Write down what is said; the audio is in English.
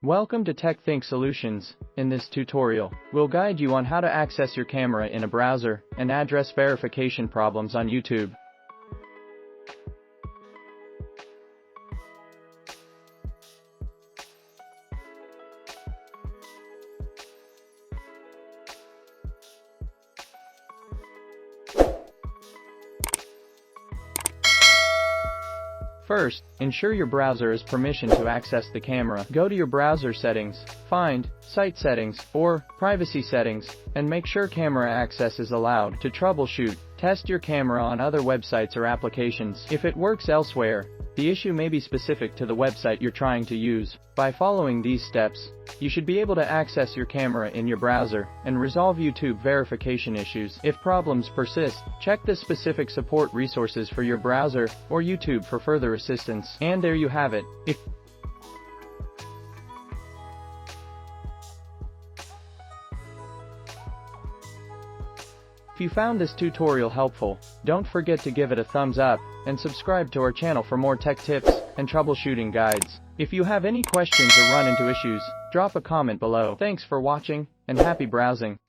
Welcome to TechThink Solutions. In this tutorial, we'll guide you on how to access your camera in a browser and address verification problems on YouTube. First, ensure your browser has permission to access the camera. Go to your browser settings, find Site Settings or Privacy Settings, and make sure camera access is allowed. To troubleshoot, test your camera on other websites or applications. If it works elsewhere, the issue may be specific to the website you're trying to use. By following these steps, you should be able to access your camera in your browser and resolve YouTube verification issues. If problems persist, check the specific support resources for your browser or YouTube for further assistance. And there you have it. If you found this tutorial helpful, don't forget to give it a thumbs up and subscribe to our channel for more tech tips and troubleshooting guides. If you have any questions or run into issues, drop a comment below. Thanks for watching and happy browsing.